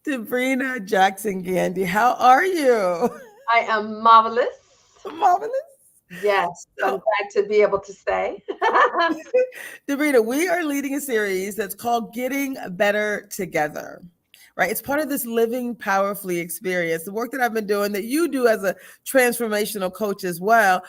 Sabrina Jackson Gandy, how are you? I am marvelous. Marvelous. Yes, I'm So, glad to be able to say. Sabrina, we are leading a series that's called Getting Better Together. Right? It's part of this living powerfully experience, the work that I've been doing that you do as a transformational coach as well.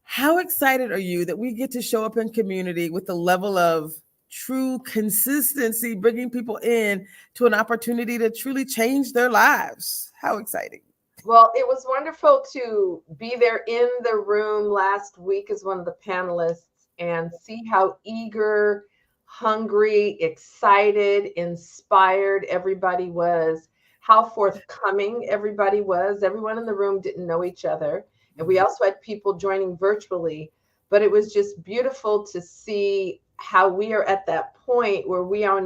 How excited are you that we get to show up in community with the level of true consistency, bringing people in to an opportunity to truly change their lives? How exciting! Well, it was wonderful to be there in the room last week as one of the panelists and see how eager, hungry, excited, inspired everybody was, how forthcoming everybody was. Everyone in the room didn't know each other. And we also had people joining virtually, but it was just beautiful to see how we are at that point where we are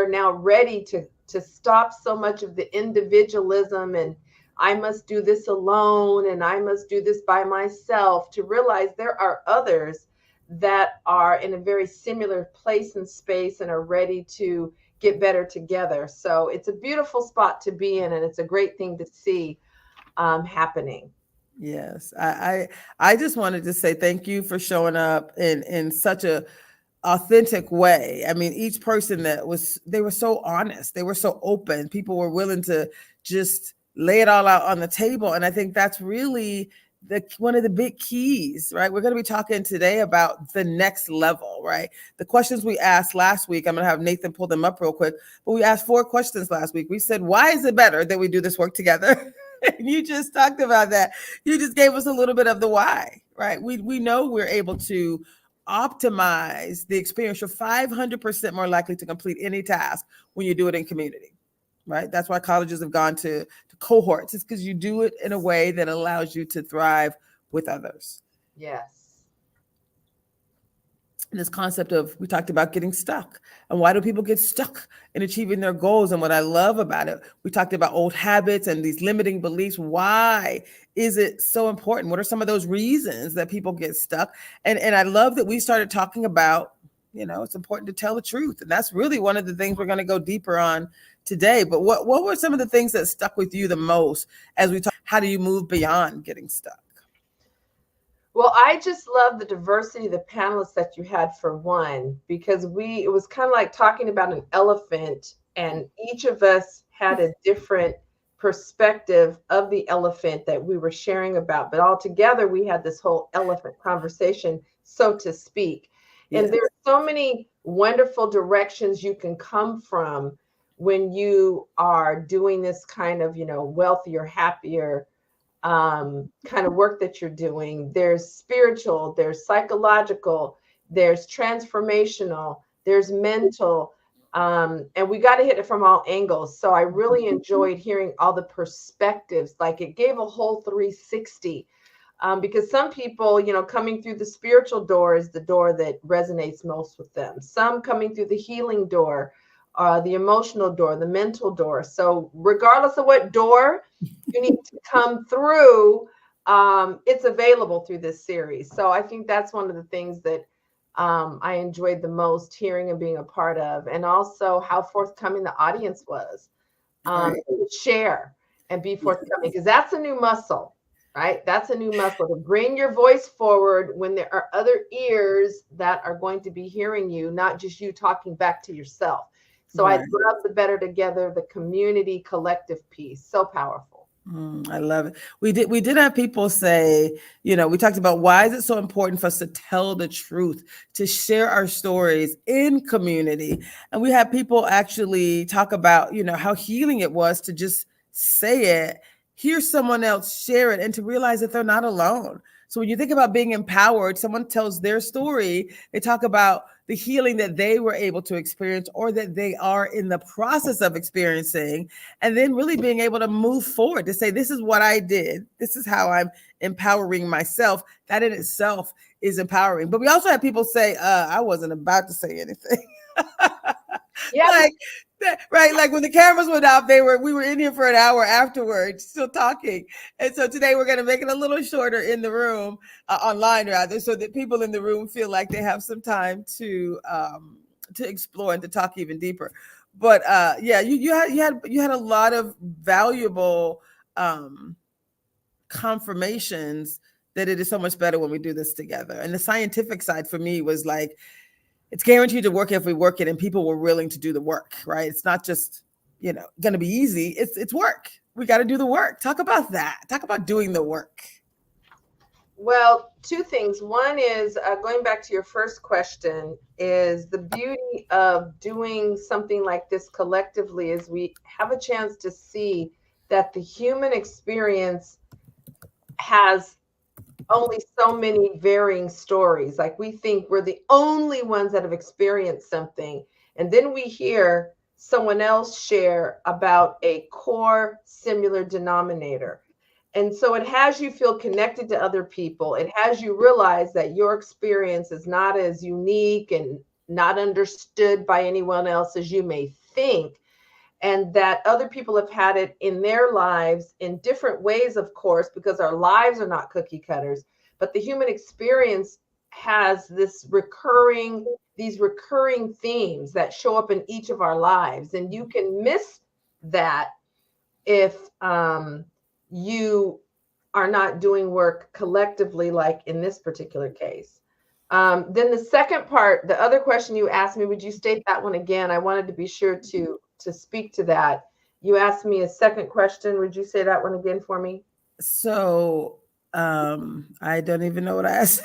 now ready to stop so much of the individualism and I must do this alone and I must do this by myself, to realize there are others that are in a very similar place and space and are ready to get better together. So it's a beautiful spot to be in, and it's a great thing to see happening. Yes, I just wanted to say thank you for showing up in such a authentic way. I mean, each person they were so honest, they were so open. People were willing to just lay it all out on the table, and I think that's really the one of the big keys, right? We're going to be talking today about the next level, right? The questions we asked last week, I'm going to have Nathan pull them up real quick, but we asked 4 questions last week. We said, why is it better that we do this work together? And you just talked about that. You just gave us a little bit of the why, right? We know we're able to optimize the experience. You're 500% more likely to complete any task when you do it in community, right? That's why colleges have gone to cohorts. It's because you do it in a way that allows you to thrive with others. Yes. This concept of, we talked about getting stuck and why do people get stuck in achieving their goals. And what I love about it, we talked about old habits and these limiting beliefs. Why is it so important? What are some of those reasons that people get stuck? And I love that we started talking about, it's important to tell the truth. And that's really one of the things we're going to go deeper on today. But what were some of the things that stuck with you the most as we talk, how do you move beyond getting stuck? Well, I just love the diversity of the panelists that you had, for one, because it was kind of like talking about an elephant, and each of us had a different perspective of the elephant that we were sharing about. But all together, we had this whole elephant conversation, so to speak. And Yes. there are so many wonderful directions you can come from when you are doing this kind of, wealthier, happier kind of work that you're doing. There's spiritual, there's psychological, there's transformational, there's mental, and we got to hit it from all angles. So I really enjoyed hearing all the perspectives. Like, it gave a whole 360. Because some people, coming through the spiritual door is the door that resonates most with them. Some coming through the healing door, the emotional door, the mental door. So regardless of what door you need to come through, it's available through this series. So I think that's one of the things that I enjoyed the most hearing and being a part of, and also how forthcoming the audience was, Right. to share and be forthcoming, because that's a new muscle, right? That's a new muscle, to bring your voice forward when there are other ears that are going to be hearing you, not just you talking back to yourself. So I Right. love the better together, the community collective piece. So powerful. I love it. We did have people say, we talked about why is it so important for us to tell the truth, to share our stories in community. And we had people actually talk about, how healing it was to just say it, hear someone else share it, and to realize that they're not alone. So when you think about being empowered, someone tells their story, they talk about the healing that they were able to experience or that they are in the process of experiencing, and then really being able to move forward to say, this is what I did. This is how I'm empowering myself. That in itself is empowering. But we also have people say, I wasn't about to say anything. Yeah. Like, right, like when the cameras went off, we were in here for an hour afterwards still talking. And so today we're going to make it a little shorter in the room, online rather, so that people in the room feel like they have some time to explore and to talk even deeper. But yeah, you had a lot of valuable confirmations that it is so much better when we do this together. And the scientific side for me was like, it's guaranteed to work if we work it, and people were willing to do the work, right? It's not just, going to be easy. It's work. We got to do the work. Talk about that. Talk about doing the work. Well, two things. One is going back to your first question, is the beauty of doing something like this collectively is we have a chance to see that the human experience has only so many varying stories. Like, we think we're the only ones that have experienced something. And then we hear someone else share about a core similar denominator. And so it has you feel connected to other people. It has you realize that your experience is not as unique and not understood by anyone else as you may think. And that other people have had it in their lives in different ways, of course, because our lives are not cookie cutters. But the human experience has these recurring themes that show up in each of our lives. And you can miss that if you are not doing work collectively, like in this particular case. Then the second part, the other question you asked me, would you state that one again? I wanted to be sure to speak to that. You asked me a second question. Would you say that one again for me? So I don't even know what I asked.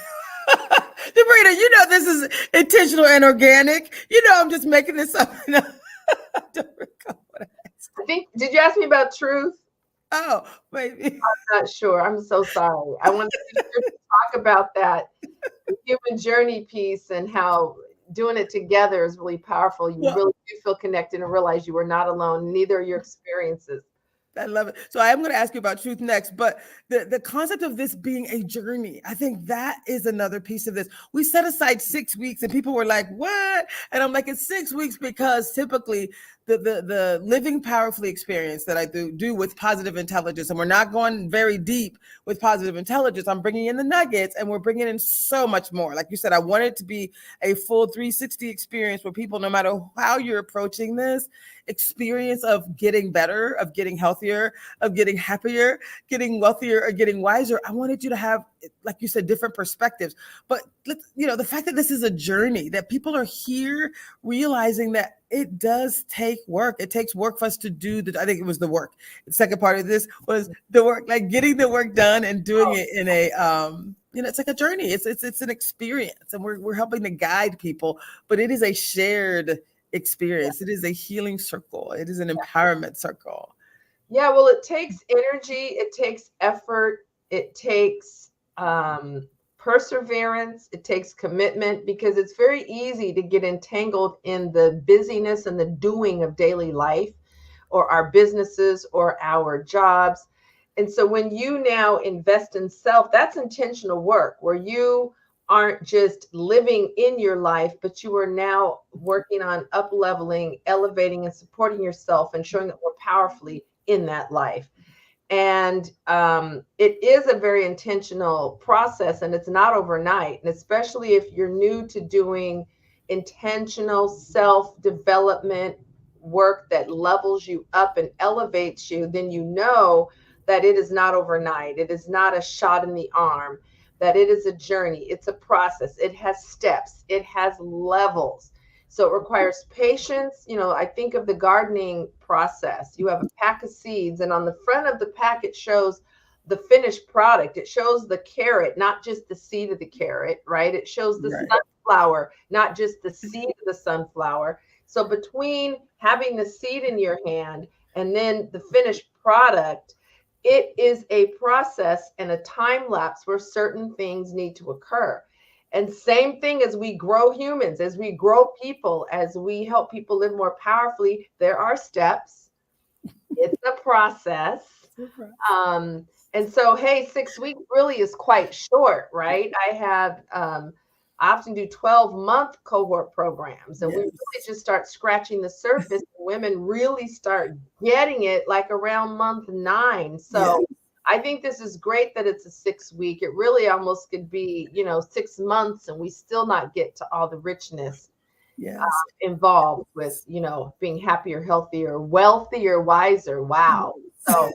Debrina, this is intentional and organic. I'm just making this up. I don't recall what I asked. I think, did you ask me about truth? Oh, maybe. I'm not sure. I'm so sorry. I wanted to talk about that, the human journey piece, and how doing it together is really powerful. You really do feel connected and realize you are not alone. Neither are your experiences. I love it. So I am going to ask you about truth next, but the concept of this being a journey, I think that is another piece of this. We set aside 6 weeks and people were like, what? And I'm like, it's 6 weeks because typically the living powerfully experience that I do with positive intelligence, and we're not going very deep with positive intelligence. I'm bringing in the nuggets, and we're bringing in so much more. Like you said, I want it to be a full 360 experience where people, no matter how you're approaching this experience of getting better, of getting healthier, of getting happier, getting wealthier, or getting wiser, I wanted you to have, like you said, different perspectives. But the fact that this is a journey, that people are here realizing that it does take work. It takes work for us to do I think it was the work. The second part of this was the work, like getting the work done and doing it in a it's like a journey. It's an experience, and we're helping to guide people, but it is a shared experience. It is a healing circle. It is an empowerment circle. Yeah, well, it takes energy, it takes effort, it takes perseverance, it takes commitment, because it's very easy to get entangled in the busyness and the doing of daily life, or our businesses, or our jobs. And so when you now invest in self, that's intentional work, where you aren't just living in your life, but you are now working on up-leveling, elevating, and supporting yourself, and showing up more powerfully in that life. And it is a very intentional process, and it's not overnight. And especially if you're new to doing intentional self-development work that levels you up and elevates you, then you know that it is not overnight. It is not a shot in the arm, that it is a journey. It's a process. It has steps. It has levels. So it requires patience. I think of the gardening process. You have a pack of seeds, and on the front of the pack, it shows the finished product. It shows the carrot, not just the seed of the carrot, right? It shows the sunflower, not just the seed of the sunflower. So between having the seed in your hand and then the finished product, it is a process and a time lapse where certain things need to occur. And same thing as we grow humans, as we grow people, as we help people live more powerfully, there are steps. It's a process. And so, hey, 6 weeks really is quite short, right? I often do 12-month cohort programs, and we really just start scratching the surface. Women really start getting it like around month 9. So I think this is great that it's a 6 week. It really almost could be, 6 months, and we still not get to all the richness Yes. involved with, being happier, healthier, wealthier, wiser. Wow. So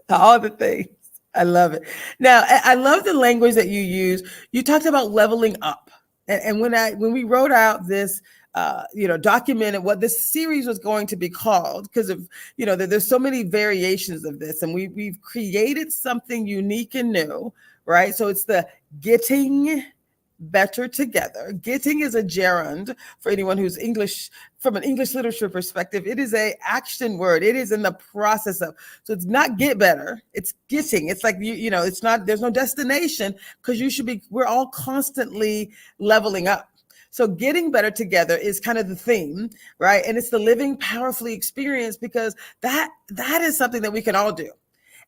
All the things. I love it. Now, I love the language that you use. You talked about leveling up. And when we wrote out this, documented what this series was going to be called, because of, there's so many variations of this, and we've created something unique and new, right? So it's the getting better together. Getting is a gerund for anyone who's English, from an English literature perspective. It is a action word. It is in the process of, so it's not get better, it's getting. It's like, it's not, there's no destination, because we're all constantly leveling up. So getting better together is kind of the theme, right? And it's the living powerfully experience, because that is something that we can all do.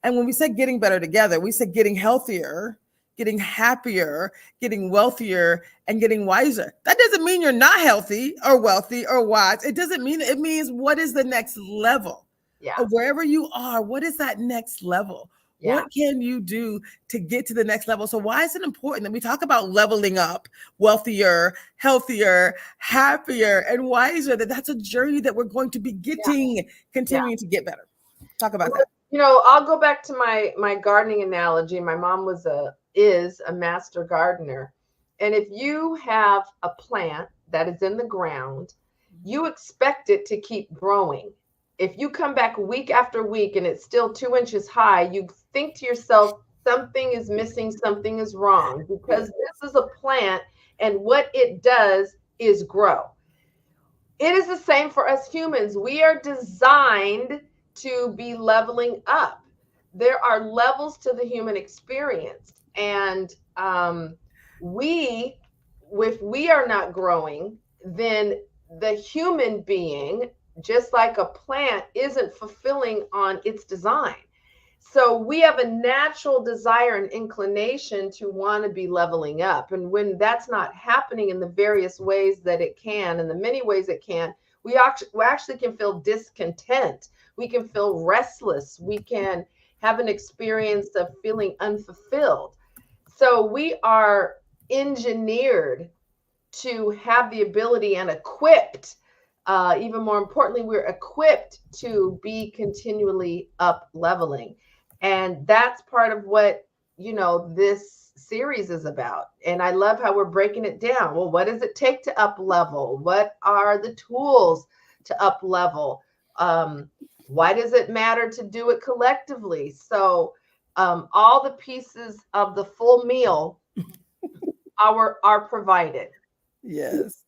And when we say getting better together, we say getting healthier, getting happier, getting wealthier, and getting wiser. That doesn't mean you're not healthy or wealthy or wise. It doesn't mean, it means what is the next level? yeah. Of wherever you are, what is that next level? Yeah. What can you do to get to the next level? So why is it important that we talk about leveling up, wealthier, healthier, happier, and wiser? That's a journey that we're going to be continuing to get better. Talk about that. I'll go back to my gardening analogy. My mom is a master gardener. And if you have a plant that is in the ground, you expect it to keep growing. If you come back week after week and it's still 2 inches high, you think to yourself, something is missing, something is wrong, because this is a plant and what it does is grow. It is the same for us humans. We are designed to be leveling up. There are levels to the human experience. And if we are not growing, then the human being, just like a plant, isn't fulfilling on its design. So we have a natural desire and inclination to want to be leveling up. And when that's not happening in the various ways that it can, in the many ways it can, we actually can feel discontent. We can feel restless. We can have an experience of feeling unfulfilled. So we are engineered to have the ability and equipped, even more importantly, we're equipped to be continually up leveling. And that's part of what, this series is about. And I love how we're breaking it down. Well, what does it take to up level? What are the tools to up level? Why does it matter to do it collectively? So all the pieces of the full meal are provided. Yes.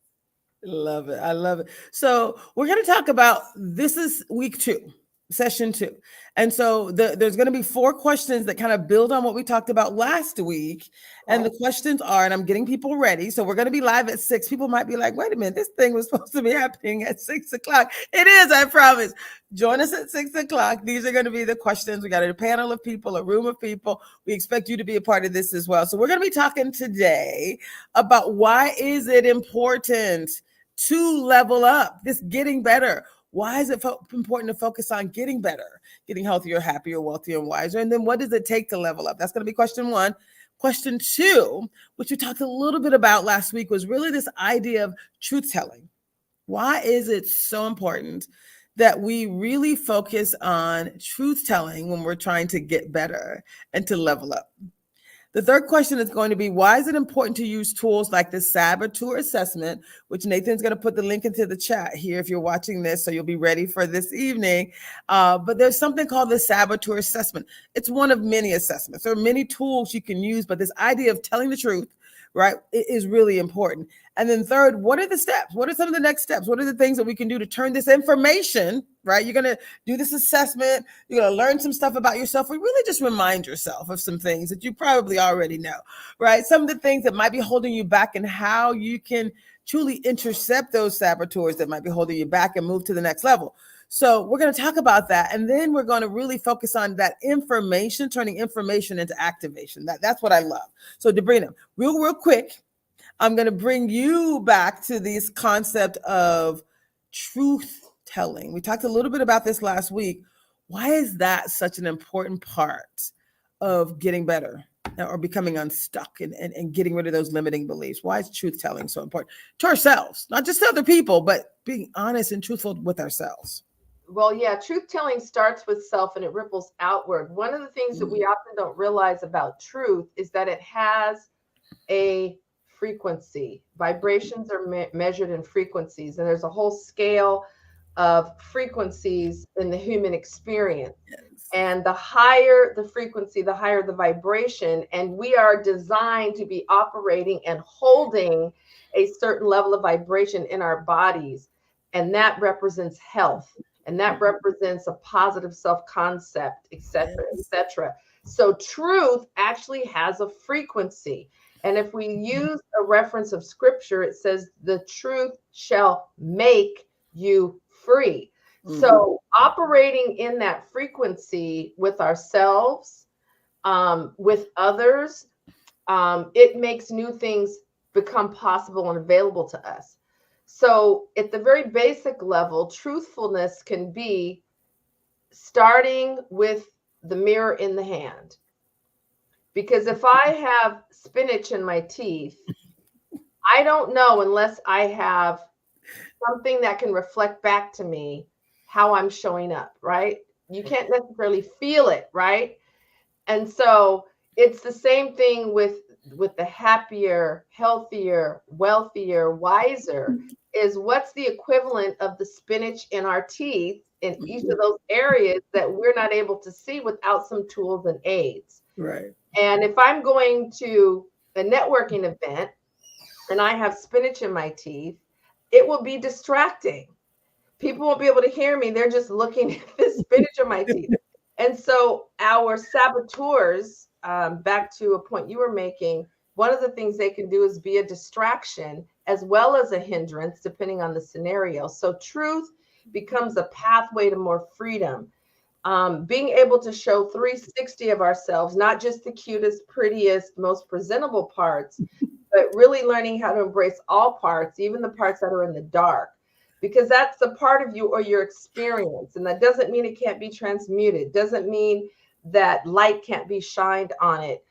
Love it. I love it. So we're going to talk about, this is week 2, session 2. And so there's going to be 4 questions that kind of build on what we talked about last week. And the questions are, and I'm getting people ready. So we're going to be live at 6. People might be like, wait a minute, this thing was supposed to be happening at 6 o'clock. It is, I promise. Join us at 6 o'clock. These are going to be the questions. We got a panel of people, a room of people. We expect you to be a part of this as well. So we're going to be talking today about, why is it important to level up, this getting better? Why is it important to focus on getting better, getting healthier, happier, wealthier, and wiser? And then what does it take to level up? That's going to be question 1. Question 2, which we talked a little bit about last week, was really this idea of truth telling. Why is it so important that we really focus on truth telling when we're trying to get better and to level up? The third question is going to be, why is it important to use tools like the saboteur assessment, which Nathan's going to put the link into the chat here if you're watching this, so you'll be ready for this evening. But there's something called the saboteur assessment. It's one of many assessments. There are many tools you can use, but this idea of telling the truth, right, is really important. And then third, what are the steps? What are some of the next steps? What are the things that we can do to turn this information, right? You're going to do this assessment. You're going to learn some stuff about yourself. Or really just remind yourself of some things that you probably already know, right? Some of the things that might be holding you back, and how you can truly intercept those saboteurs that might be holding you back and move to the next level. So we're going to talk about that. And then we're going to really focus on that information, turning information into activation. That's what I love. So Debrina, real quick, I'm going to bring you back to this concept of truth telling. We talked a little bit about this last week. Why is that such an important part of getting better? or becoming unstuck and getting rid of those limiting beliefs? Why is truth telling so important to ourselves, not just to other people, but being honest and truthful with ourselves? Well, yeah, truth telling starts with self and it ripples outward. One of the things that we often don't realize about truth is that it has a frequency. Vibrations are measured in frequencies, and there's a whole scale of frequencies in the human experience. Yes. And the higher the frequency, the higher the vibration. And we are designed to be operating and holding a certain level of vibration in our bodies. And that represents health. And that represents a positive self-concept, et cetera, et cetera. So truth actually has a frequency. And if we use a reference of scripture, it says the truth shall make you free. So operating in that frequency with ourselves, with others, it makes new things become possible and available to us. So at the very basic level, truthfulness can be starting with the mirror in the hand. Because if I have spinach in my teeth, I don't know unless I have something that can reflect back to me how I'm showing up, right? You can't necessarily feel it, right? And so it's the same thing with the happier, healthier, wealthier, wiser, is what's the equivalent of the spinach in our teeth in each of those areas that we're not able to see without some tools and aids. Right. And if I'm going to a networking event and I have spinach in my teeth, it will be distracting. People won't be able to hear me. They're just looking at the spinach in my teeth. And so our saboteurs, back to a point you were making, one of the things they can do is be a distraction as well as a hindrance, depending on the scenario. So truth becomes a pathway to more freedom. Being able to show 360 of ourselves, not just the cutest, prettiest, most presentable parts, but really learning how to embrace all parts, even the parts that are in the dark, because that's a part of you or your experience. And that doesn't mean it can't be transmuted. Doesn't mean that light can't be shined on it.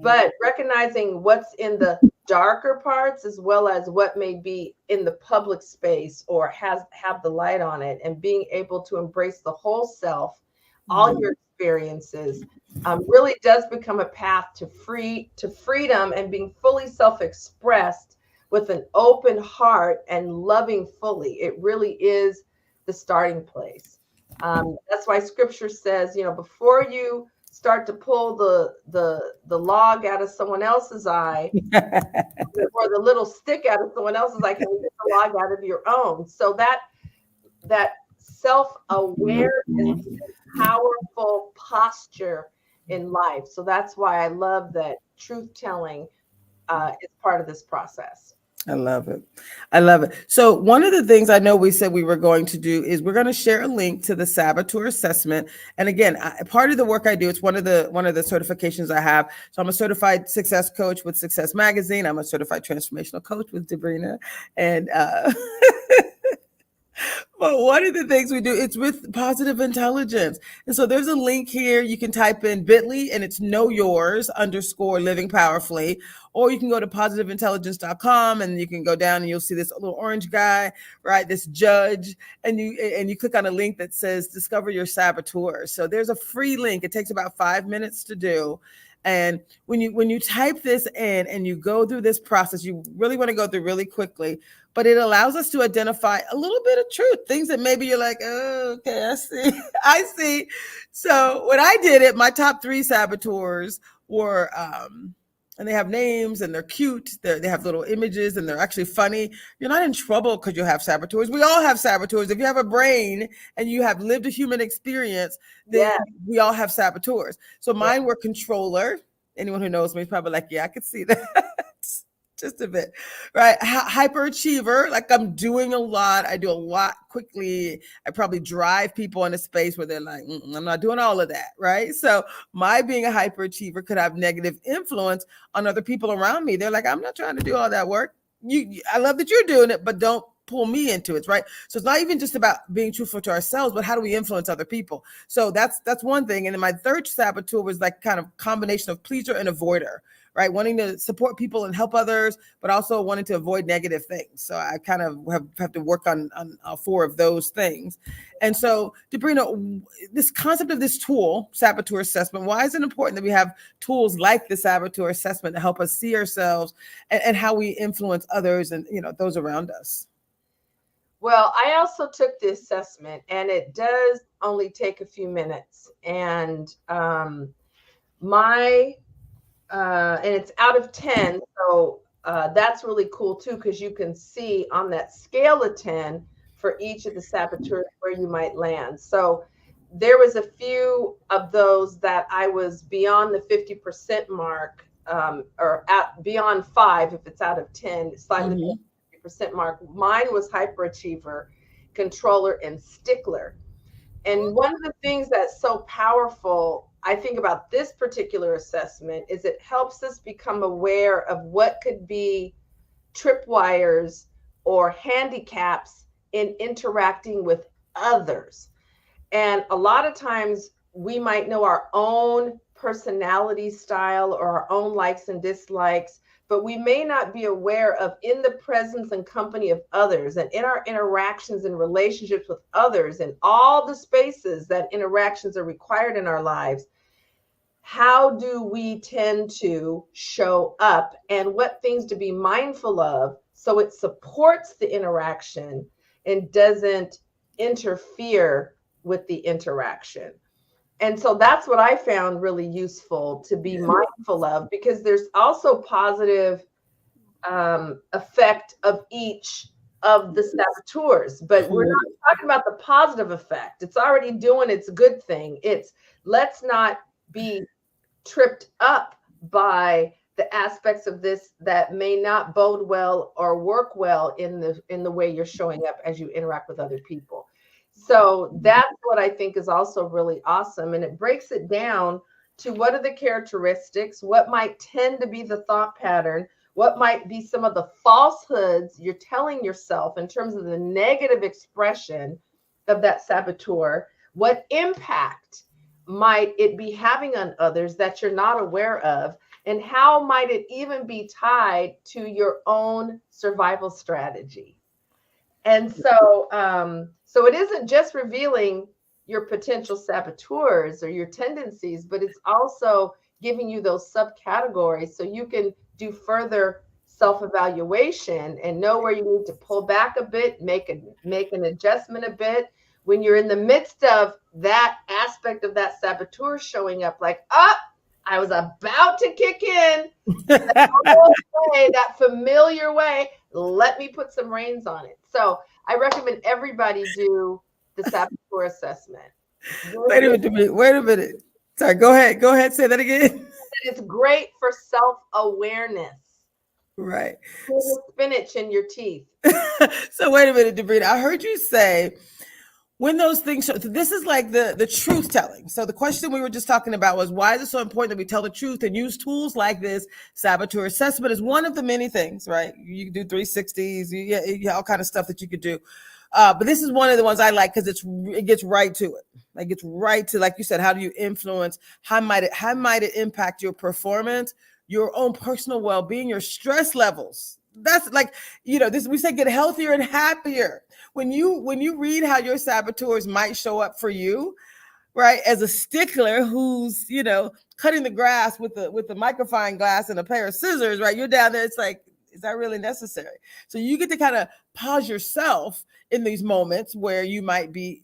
But recognizing what's in the darker parts as well as what may be in the public space or have the light on it, and being able to embrace the whole self, all your experiences, really does become a path to freedom and being fully self-expressed with an open heart and loving fully. It really is the starting place. That's why scripture says, before you start to pull the log out of someone else's eye or the little stick out of someone else's eye, can you get the log out of your own? So that self-awareness is a powerful posture in life. So that's why I love that truth telling is part of this process. I love it. I love it. So one of the things I know we said we were going to do is we're going to share a link to the saboteur assessment. And again, part of the work I do, it's one of the certifications I have. So I'm a certified success coach with Success Magazine. I'm a certified transformational coach with Debrina. And but one of the things we do, it's with positive intelligence. And so there's a link here. You can type in bit.ly and it's know yours _living powerfully. Or you can go to positiveintelligence.com and you can go down and you'll see this little orange guy, right? This judge. And you click on a link that says discover your saboteur. So there's a free link. It takes about 5 minutes to do. And when you type this in and you go through this process, you really want to go through really quickly, but it allows us to identify a little bit of truth, things that maybe you're like, oh, okay, I see. I see. So when I did it, my top 3 saboteurs were, and they have names and they're cute. They have little images and they're actually funny. You're not in trouble because you have saboteurs. We all have saboteurs. If you have a brain and you have lived a human experience, then we all have saboteurs. So mine were controller. Anyone who knows me is probably like, yeah, I could see that. Just a bit, right? Hyperachiever, like I'm doing a lot. I do a lot quickly. I probably drive people in a space where they're like, I'm not doing all of that, right? So my being a hyperachiever could have negative influence on other people around me. They're like, I'm not trying to do all that work. I love that you're doing it, but don't pull me into it, right? So it's not even just about being truthful to ourselves, but how do we influence other people? So that's one thing. And then my third saboteur was like kind of combination of pleaser and avoider, right? Wanting to support people and help others, but also wanting to avoid negative things. So I kind of have to work on four of those things. And so, Debrina, this concept of this tool, saboteur assessment, why is it important that we have tools like the saboteur assessment to help us see ourselves and how we influence others and, those around us? Well, I also took the assessment, and it does only take a few minutes. And and it's out of 10. So that's really cool too, because you can see on that scale of 10 for each of the saboteurs where you might land. So there was a few of those that I was beyond the 50% mark, or beyond 5 if it's out of 10, slightly below the 50% mark. Mine was hyperachiever, controller, and stickler. And one of the things that's so powerful, I think, about this particular assessment is it helps us become aware of what could be tripwires or handicaps in interacting with others. And a lot of times we might know our own personality style or our own likes and dislikes, but we may not be aware of, in the presence and company of others and in our interactions and relationships with others and all the spaces that interactions are required in our lives, how do we tend to show up and what things to be mindful of so it supports the interaction and doesn't interfere with the interaction. And so that's what I found really useful to be mindful of, because there's also positive effect of each of the saboteurs, but we're not talking about the positive effect. It's already doing its good thing. It's let's not be tripped up by the aspects of this that may not bode well or work well in the way you're showing up as you interact with other people. So that's what I think is also really awesome. And it breaks it down to what are the characteristics, what might tend to be the thought pattern, what might be some of the falsehoods you're telling yourself in terms of the negative expression of that saboteur, what impact might it be having on others that you're not aware of, and how might it even be tied to your own survival strategy. And so, so it isn't just revealing your potential saboteurs or your tendencies, but it's also giving you those subcategories so you can do further self-evaluation and know where you need to pull back a bit, make an adjustment a bit. When you're in the midst of that aspect of that saboteur showing up, like, I was about to kick in that familiar way. Let me put some reins on it. So I recommend everybody do the saboteur assessment. Wait a minute. Sorry, go ahead. Say that again. It's great for self-awareness. Right. Spinach in your teeth. So wait a minute, Debrina. I heard you say when those things show, this is like the truth telling. So the question we were just talking about was, why is it so important that we tell the truth and use tools like this? Saboteur assessment is one of the many things, right? You can do 360s, you all kind of stuff that you could do. But this is one of the ones I like because it gets right to it. It gets right to, like you said, how do you influence? How might it impact your performance, your own personal well-being, your stress levels? That's like, this, we say get healthier and happier. When you read how your saboteurs might show up for you, right? As a stickler who's, cutting the grass with the magnifying glass and a pair of scissors, right? You're down there. It's like, is that really necessary? So you get to kind of pause yourself in these moments where you might be,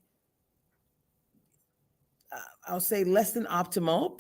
I'll say, less than optimal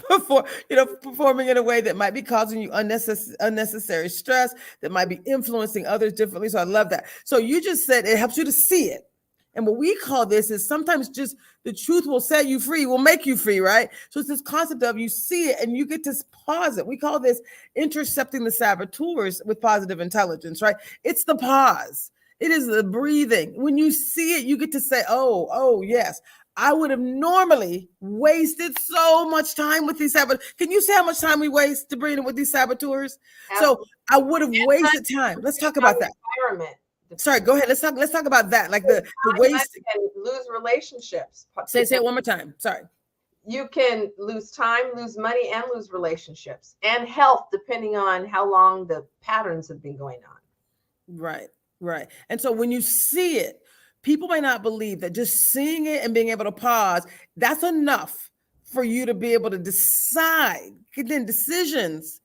performing in a way that might be causing you unnecessary stress, that might be influencing others differently. So I love that. So you just said it helps you to see it. And what we call this is sometimes just the truth will set you free, will make you free, right? So it's this concept of you see it and you get to pause it. We call this intercepting the saboteurs with positive intelligence, right? It's the pause. It is the breathing. When you see it, you get to say, oh, yes. I would have normally wasted so much time with these saboteurs. Can you say how much time we waste, Debrina, with these saboteurs? Absolutely. So I would have wasted time. Let's talk about that. Environment. Sorry, go ahead. Let's talk about that. Like the ways and lose relationships. Say it one more time. Sorry. You can lose time, lose money, and lose relationships and health, depending on how long the patterns have been going on. Right, right. And so when you see it, people may not believe that just seeing it and being able to pause, that's enough for you to be able to decide. Then decisions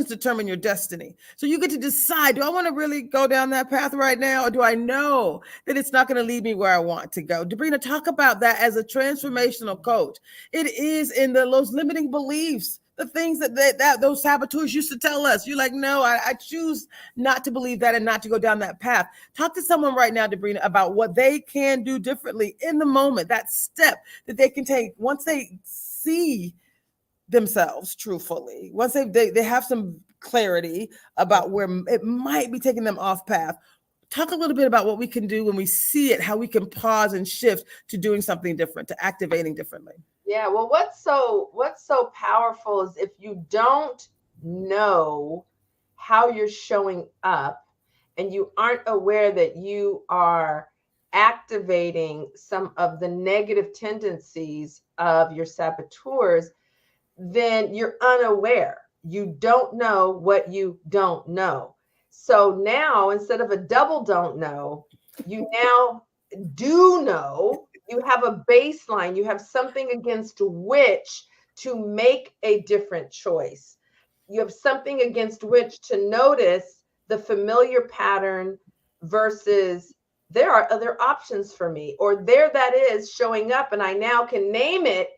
determine your destiny. So you get to decide, do I want to really go down that path right now? Or do I know that it's not going to lead me where I want to go? Debrina, talk about that as a transformational coach. It is in those limiting beliefs, the things that those saboteurs used to tell us. You're like, no, I choose not to believe that and not to go down that path. Talk to someone right now, Debrina, about what they can do differently in the moment, that step that they can take once they see themselves truthfully, once they have some clarity about where it might be taking them off path. Talk a little bit about what we can do when we see it, how we can pause and shift to doing something different, to activating differently. Yeah, well, what's so powerful is if you don't know how you're showing up and you aren't aware that you are activating some of the negative tendencies of your saboteurs, then you're unaware. You don't know what you don't know. So now, instead of a double don't know, you now do know. You have a baseline. You have something against which to make a different choice. You have something against which to notice the familiar pattern versus there are other options for me, or there that is showing up and I now can name it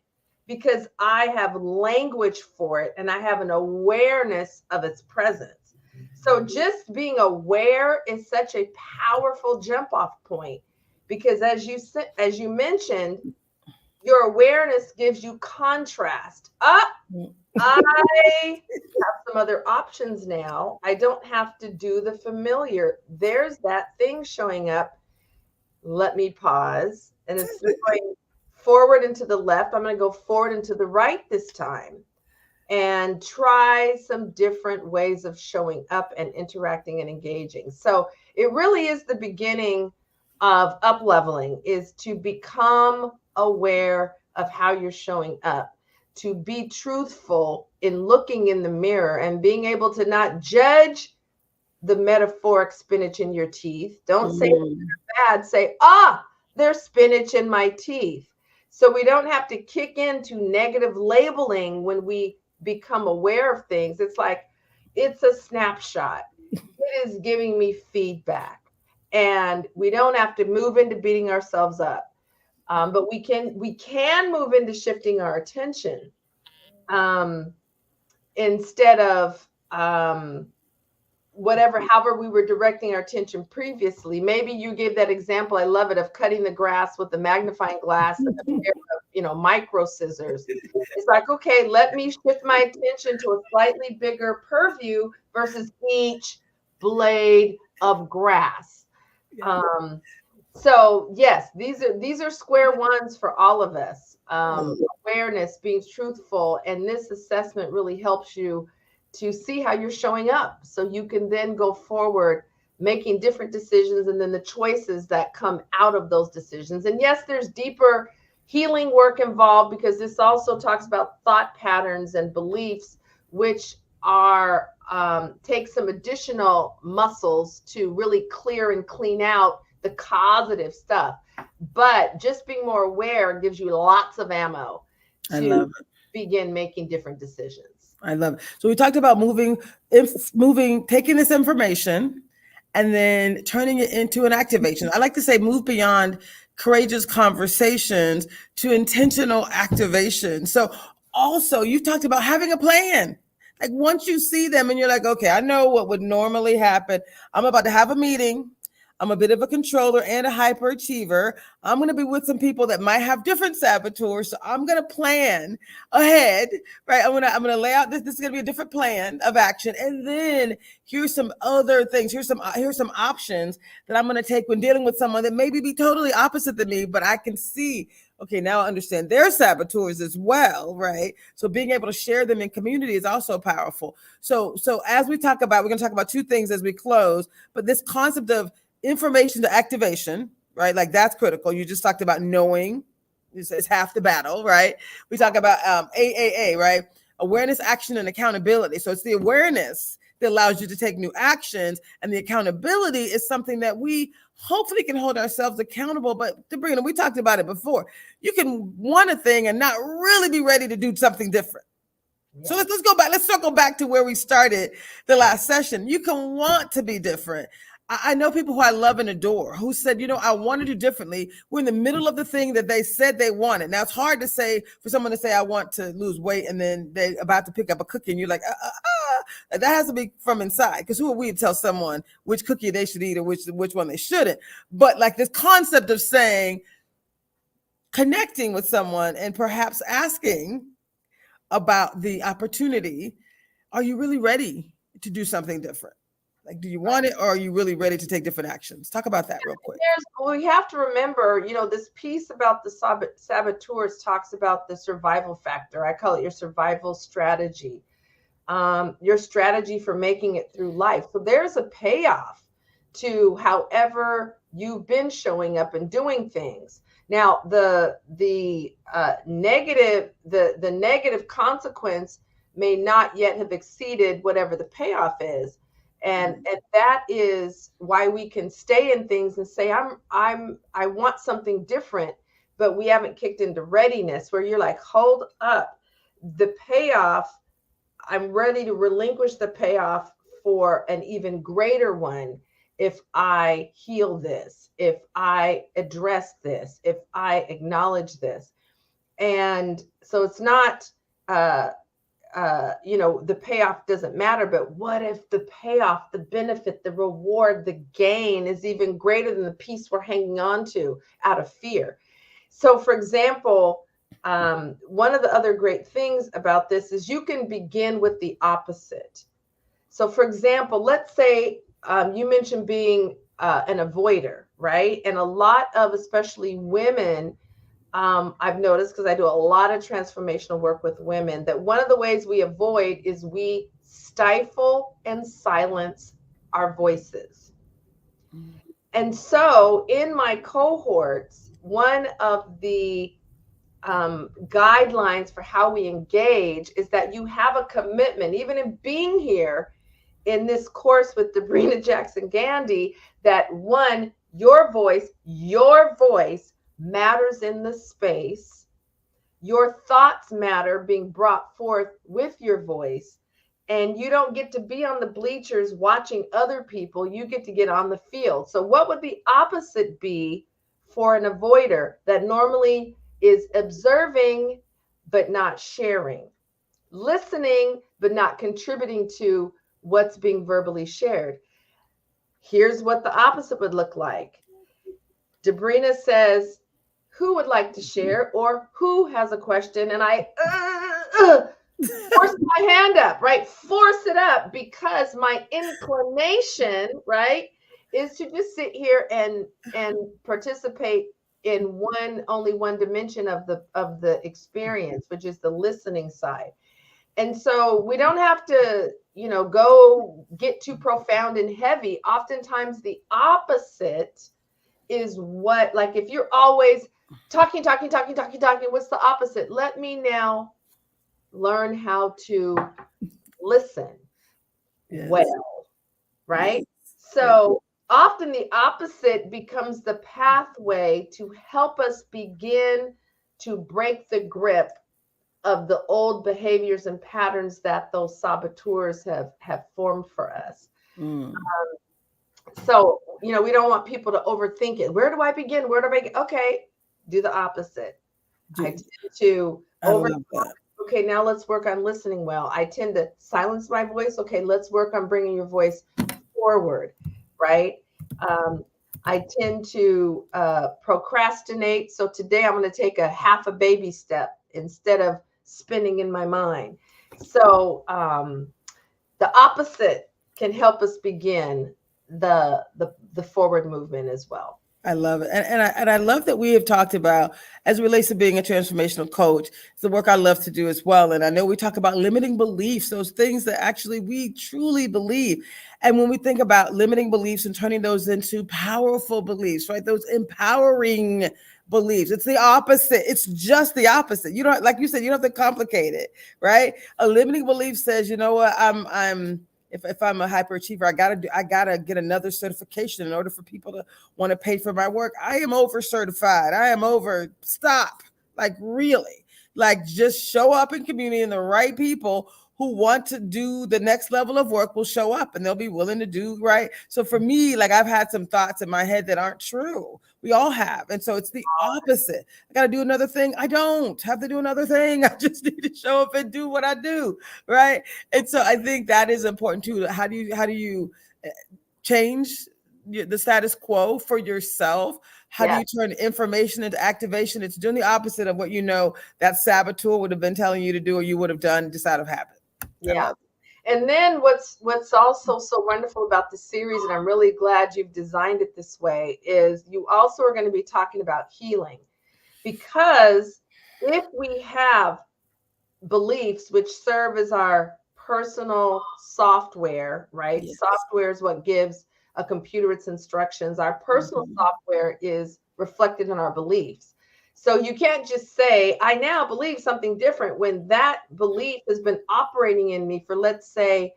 because I have language for it and I have an awareness of its presence. So just being aware is such a powerful jump off point, because as you mentioned, your awareness gives you contrast. I have some other options now. I don't have to do the familiar. There's that thing showing up. Let me pause. And it's going forward and to the left. I'm going to go forward and to the right this time and try some different ways of showing up and interacting and engaging. So it really is the beginning of up leveling, is to become aware of how you're showing up, to be truthful in looking in the mirror and being able to not judge the metaphoric spinach in your teeth. Don't say bad, say, there's spinach in my teeth. So we don't have to kick into negative labeling when we become aware of things. It's like, it's a snapshot. It is giving me feedback. And we don't have to move into beating ourselves up. But we can move into shifting our attention instead of however we were directing our attention previously. Maybe you gave that example, I love it, of cutting the grass with the magnifying glass and a pair of, micro scissors. It's like, okay, let me shift my attention to a slightly bigger purview versus each blade of grass. So yes, these are square ones for all of us. Awareness, being truthful, and this assessment really helps you to see how you're showing up, so you can then go forward making different decisions, and then the choices that come out of those decisions. And yes, there's deeper healing work involved, because this also talks about thought patterns and beliefs, which are take some additional muscles to really clear and clean out the causative stuff. But just being more aware gives you lots of ammo to begin making different decisions. I love it. So we talked about moving, taking this information and then turning it into an activation. I like to say move beyond courageous conversations to intentional activation. So also you talked about having a plan. Like once you see them and you're like, okay, I know what would normally happen. I'm about to have a meeting. I'm a bit of a controller and a hyperachiever. I'm going to be with some people that might have different saboteurs. So I'm going to plan ahead, right? I'm going to lay out this is going to be a different plan of action. And then here's some other things. Here's some options that I'm going to take when dealing with someone that maybe be totally opposite than me, but I can see, okay, now I understand their saboteurs as well, right? So being able to share them in community is also powerful. So as we talk about, we're going to talk about two things as we close, but this concept of information to activation, right? Like that's critical. You just talked about knowing. It's half the battle, right? We talk about AAA, right? Awareness, action, and accountability. So it's the awareness that allows you to take new actions, and the accountability is something that we hopefully can hold ourselves accountable. But Sabrina, we talked about it before. You can want a thing and not really be ready to do something different. Yeah. So let's go back. Let's circle back to where we started the last session. You can want to be different. I know people who I love and adore who said, I want to do differently. We're in the middle of the thing that they said they wanted. Now, it's hard to say for someone to say, I want to lose weight, and then they're about to pick up a cookie and you're like, That has to be from inside, because who are we to tell someone which cookie they should eat or which one they shouldn't? But like this concept of saying, connecting with someone and perhaps asking about the opportunity, are you really ready to do something different? Like, do you want it, or are you really ready to take different actions? Talk about that real quick. We have to remember, this piece about the saboteurs talks about the survival factor. I call it your survival strategy, your strategy for making it through life. So there's a payoff to however you've been showing up and doing things. Now, the negative consequence may not yet have exceeded whatever the payoff is. And that is why we can stay in things and say, I want something different, but we haven't kicked into readiness, where you're like, hold up, the payoff, I'm ready to relinquish the payoff for an even greater one if I heal this, if I address this, if I acknowledge this. And so it's not, the payoff doesn't matter, but what if the payoff, the benefit, the reward, the gain is even greater than the piece we're hanging on to out of fear? So, for example, one of the other great things about this is you can begin with the opposite. So, for example, let's say you mentioned being an avoider, right? And a lot of, especially women, I've noticed, because I do a lot of transformational work with women, that one of the ways we avoid is we stifle and silence our voices. And so in my cohorts, one of the guidelines for how we engage is that you have a commitment, even in being here in this course with Sabrina Jackson Gandy, that one, your voice matters in the space. Your thoughts matter being brought forth with your voice. And you don't get to be on the bleachers watching other people. You get to get on the field. So what would the opposite be for an avoider that normally is observing but not sharing, listening but not contributing to what's being verbally shared? Here's what the opposite would look like. Sabrina says, who would like to share, or who has a question? And I force my hand up, right? Force it up, because my inclination, right, is to just sit here and participate in only one dimension of the experience, which is the listening side. And so we don't have to, go get too profound and heavy. Oftentimes the opposite is what, like, if you're always talking, what's the opposite? Let me now learn how to listen well, right? So often the opposite becomes the pathway to help us begin to break the grip of the old behaviors and patterns that those saboteurs have formed for us. So, we don't want people to overthink it. Where do I begin? Okay, do the opposite. I tend to okay, now let's work on listening well. I tend to silence my voice. Okay, let's work on bringing your voice forward, right? I tend to procrastinate. So today I'm going to take a half a baby step instead of spinning in my mind. So the opposite can help us begin the forward movement as well. I love it. And I love that we have talked about, as it relates to being a transformational coach, it's the work I love to do as well. And I know we talk about limiting beliefs, those things that actually we truly believe. And when we think about limiting beliefs and turning those into powerful beliefs, right? Those empowering beliefs. It's the opposite. It's just the opposite. You don't, like you said, you don't have to complicate it, right? A limiting belief says, you know what, if I'm a hyperachiever, I gotta get another certification in order for people to want to pay for my work. I am over certified. I am over. Stop. Like, really, like, just show up in community, and the right people who want to do the next level of work will show up, and they'll be willing to do right. So for me, like, I've had some thoughts in my head that aren't true. We all have. And so it's the opposite. I got to do another thing. I don't have to do another thing. I just need to show up and do what I do. Right. And so I think that is important too. How do you change the status quo for yourself? How do you turn information into activation? It's doing the opposite of what that saboteur would have been telling you to do, or you would have done just out of habit. Yeah. And then what's also so wonderful about the series, and I'm really glad you've designed it this way, is you also are going to be talking about healing. Because if we have beliefs which serve as our personal software, right? Yes. Software is what gives a computer its instructions. Our personal software is reflected in our beliefs. So you can't just say, I now believe something different, when that belief has been operating in me for, let's say,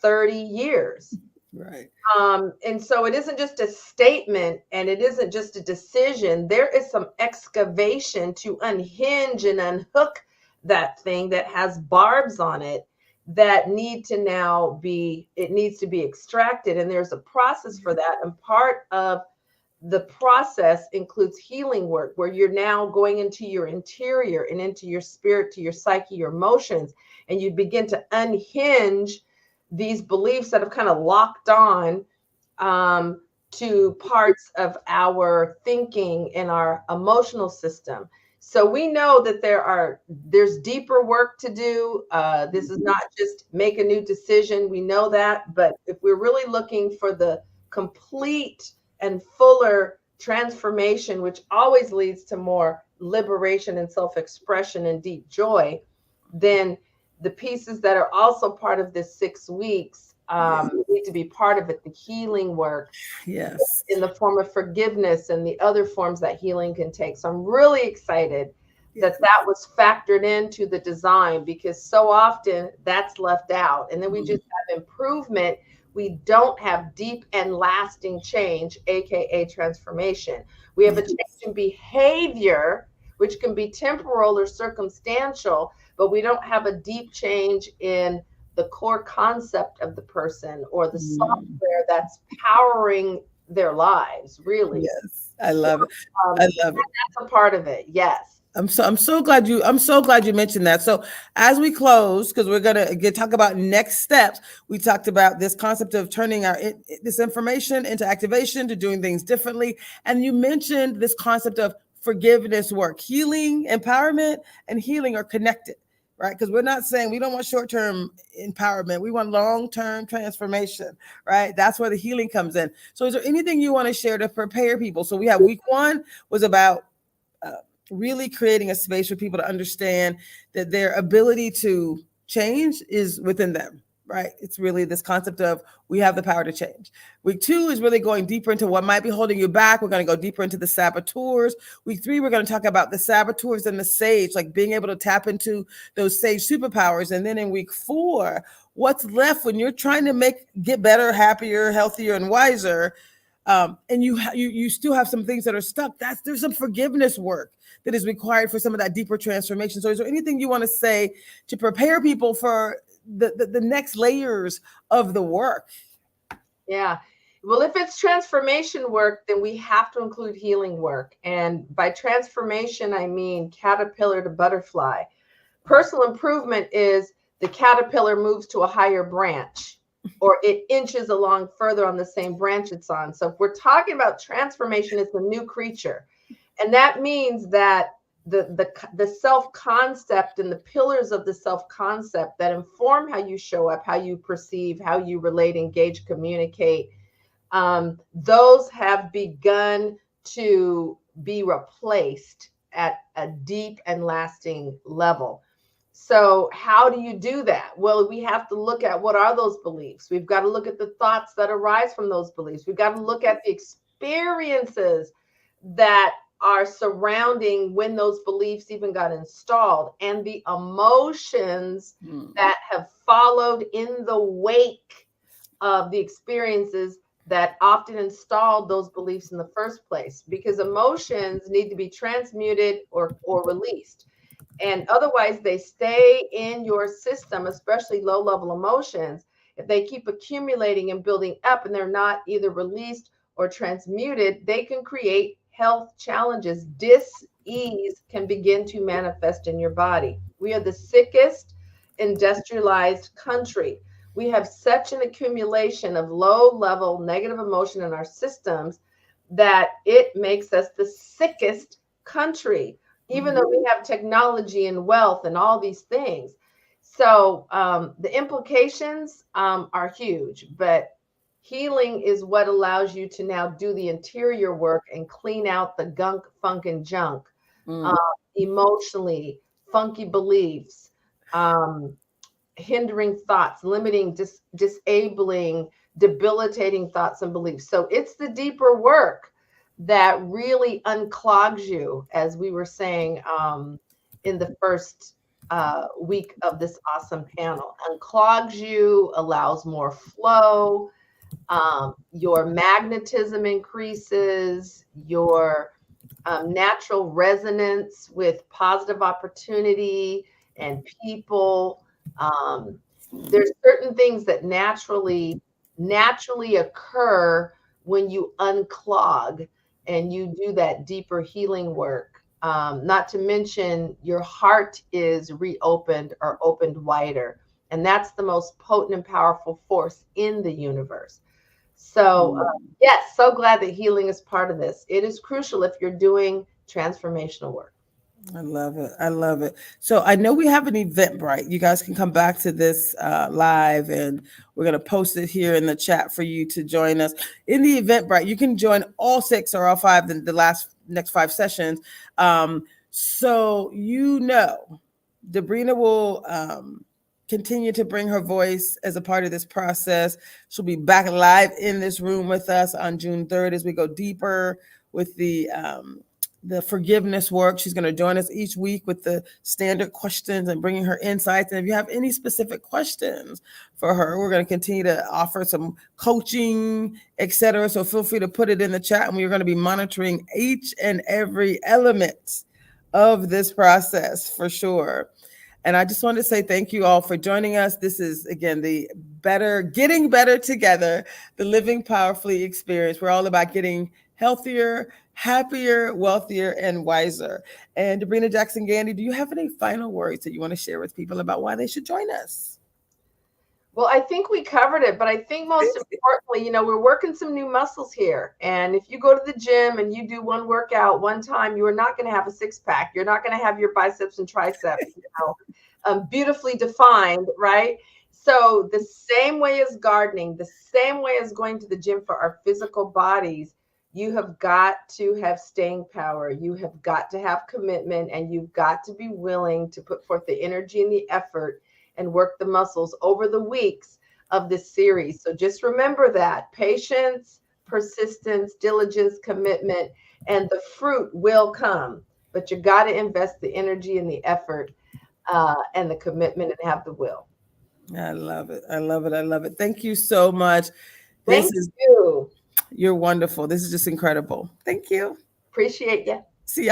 30 years. Right. And so it isn't just a statement, and it isn't just a decision. There is some excavation to unhinge and unhook that thing that has barbs on it that needs to be extracted. And there's a process for that. And part of the process includes healing work, where you're now going into your interior and into your spirit, to your psyche, your emotions, and you begin to unhinge these beliefs that have kind of locked on to parts of our thinking and our emotional system. So we know that there's deeper work to do. This is not just make a new decision. We know that, but if we're really looking for the complete and fuller transformation, which always leads to more liberation and self-expression and deep joy, then the pieces that are also part of this 6 weeks need to be part of it. The healing work, yes, in the form of forgiveness and the other forms that healing can take. So I'm really excited that was factored into the design, because so often that's left out. And then we just have improvement. We don't have deep and lasting change, aka transformation. We have a change in behavior, which can be temporal or circumstantial, but we don't have a deep change in the core concept of the person or the software that's powering their lives, really. Yes, I love it. I love it. That's a part of it. Yes. I'm so glad you mentioned that. So as we close, because we're gonna talk about next steps, we talked about this concept of turning this information into activation, to doing things differently, and you mentioned this concept of forgiveness work. Healing, empowerment, and healing are connected, right? Because we're not saying we don't want short-term empowerment. We want long-term transformation, right? That's where the healing comes in. So is there anything you want to share to prepare people? So we have week 1 was about really creating a space for people to understand that their ability to change is within them, right? It's really this concept of we have the power to change. Week 2 is really going deeper into what might be holding you back. We're going to go deeper into the saboteurs. Week 3, we're going to talk about the saboteurs and the sage, like being able to tap into those sage superpowers. And then in week 4, what's left when you're trying to get better, happier, healthier, and wiser, and you still have some things that are stuck. There's some forgiveness work that is required for some of that deeper transformation. So is there anything you want to say to prepare people for the next layers of the work? Yeah. Well, if it's transformation work, then we have to include healing work. And by transformation, I mean caterpillar to butterfly. Personal improvement is the caterpillar moves to a higher branch, or it inches along further on the same branch it's on. So if we're talking about transformation, it's a new creature. And that means that the self-concept and the pillars of the self-concept that inform how you show up, how you perceive, how you relate, engage, communicate, those have begun to be replaced at a deep and lasting level. So how do you do that? Well, we have to look at what are those beliefs. We've got to look at the thoughts that arise from those beliefs. We've got to look at the experiences that are surrounding when those beliefs even got installed, and the emotions that have followed in the wake of the experiences that often installed those beliefs in the first place, because emotions need to be transmuted or released. And otherwise, they stay in your system, especially low level emotions. If they keep accumulating and building up and they're not either released or transmuted, they can create health challenges. Dis-ease can begin to manifest in your body. We are the sickest industrialized country. We have such an accumulation of low level negative emotion in our systems that it makes us the sickest country, even though we have technology and wealth and all these things. So the implications are huge, but healing is what allows you to now do the interior work and clean out the gunk, funk, and junk, emotionally, funky beliefs, hindering thoughts, limiting, disabling, debilitating thoughts and beliefs. So it's the deeper work that really unclogs you, as we were saying in the first week of this awesome panel. Unclogs you, allows more flow, your magnetism increases, your natural resonance with positive opportunity and people. There's certain things that naturally occur when you unclog and you do that deeper healing work. Not to mention your heart is reopened or opened wider. And that's the most potent and powerful force in the universe. So yes, so glad that healing is part of this. It is crucial if you're doing transformational work. I love it. I love it. So I know we have an Eventbrite. You guys can come back to this live, and we're going to post it here in the chat for you to join us. In the Eventbrite, you can join all 6 or all 5, the next 5 sessions. So Debrina will continue to bring her voice as a part of this process. She'll be back live in this room with us on June 3rd as we go deeper with the forgiveness work. She's going to join us each week with the standard questions and bringing her insights. And if you have any specific questions for her, we're going to continue to offer some coaching, etc. So feel free to put it in the chat, and we're going to be monitoring each and every element of this process for sure. And I just want to say thank you all for joining us. This is, again, the Getting Better Together, the Living Powerfully experience. We're all about getting healthier, happier, wealthier, and wiser. And Debrina Jackson-Gandy, do you have any final words that you want to share with people about why they should join us? Well, I think we covered it, but I think most importantly, we're working some new muscles here. And if you go to the gym and you do one workout one time, you are not going to have a 6-pack. You're not going to have your biceps and triceps, beautifully defined, right? So the same way as gardening, the same way as going to the gym for our physical bodies, you have got to have staying power. You have got to have commitment, and you've got to be willing to put forth the energy and the effort and work the muscles over the weeks of this series. So just remember that patience, persistence, diligence, commitment, and the fruit will come, but you got to invest the energy and the effort and the commitment and have the will. I love it. I love it. I love it. Thank you so much. Thank you. You're wonderful. This is just incredible. Thank you. Appreciate you.